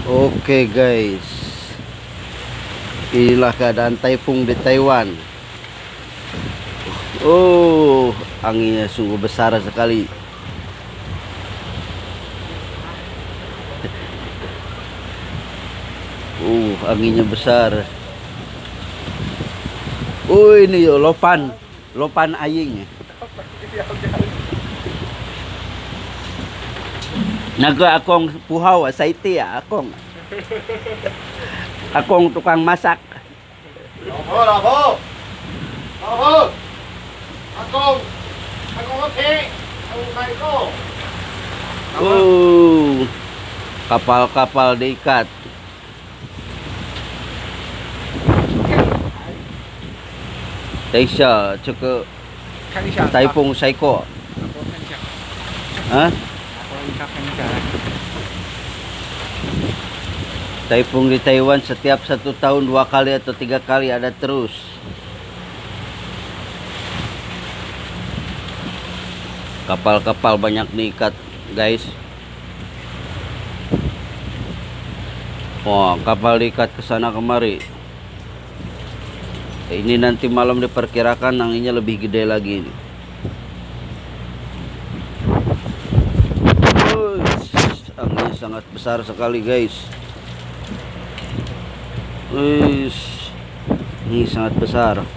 Oke guys, inilah keadaan taifung di Taiwan. Oh, anginnya sungguh besar sekali. Anginnya besar. Ini yo lopan, lopan aing. Naga akong puhaw saiti ya akong. Akong tukang masak. Labo. Akong oke. Akong kaito. Kapal-kapal diikat. Taisha, cukup taifung Saiko. Hah? Taifung di Taiwan setiap 1 tahun 2 kali atau 3 kali ada terus. Kapal-kapal banyak diikat, guys. Kapal diikat ke sana kemari. Ini nanti malam diperkirakan anginnya lebih gede lagi. Anginnya sangat besar sekali, guys. Ini sangat besar.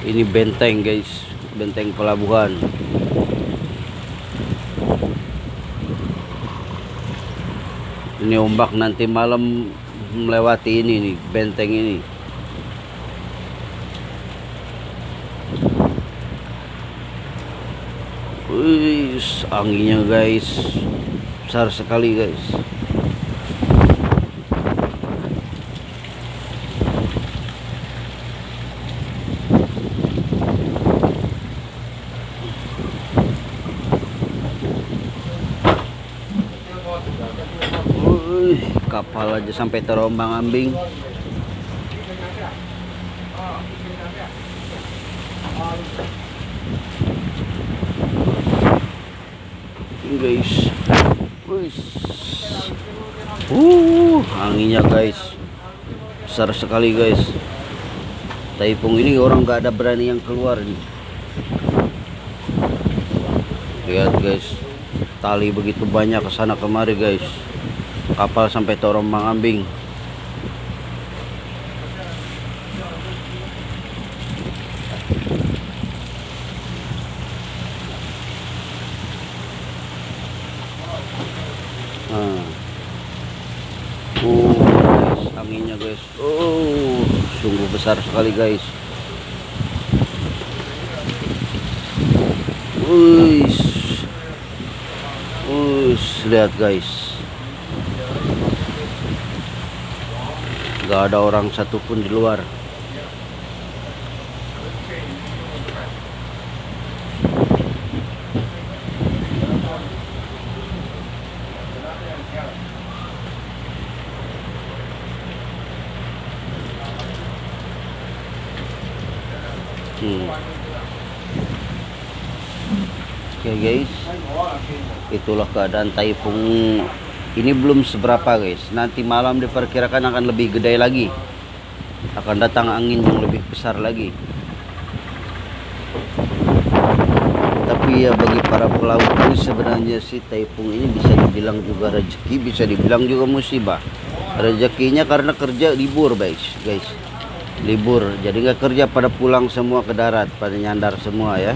Ini benteng, guys, benteng pelabuhan. Ini ombak nanti malam melewati ini nih, benteng ini. Anginnya, guys, besar sekali, guys. Kapal aja sampai terombang-ambing. Guys, anginnya, guys, besar sekali, guys. Taifung ini orang nggak ada berani yang keluar nih. Lihat, guys, tali begitu banyak ke sana kemari, guys. Kapal sampai terombang-ambing. Guys, anginnya, guys. Sungguh besar sekali, guys. Lihat, guys. Gak ada orang satupun di luar. Oke, guys, itulah keadaan taifung. Ini belum seberapa, guys. Nanti malam diperkirakan akan lebih gede lagi. Akan datang angin yang lebih besar lagi. Tapi ya bagi para pelaut ini sebenarnya si taifung ini bisa dibilang juga rezeki, bisa dibilang juga musibah. Rezekinya karena kerja libur, guys. Libur, jadi nggak kerja, pada pulang semua ke darat, pada nyandar semua ya.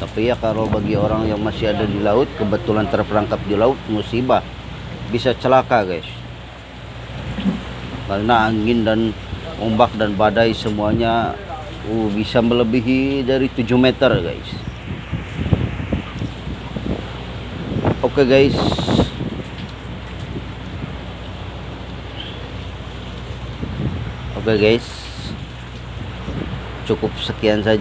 Tapi ya kalau bagi orang yang masih ada di laut, kebetulan terperangkap di laut, musibah, bisa celaka, guys. Karena angin dan ombak dan badai semuanya bisa melebihi dari 7 meter, guys. Oke, guys. Cukup sekian saja.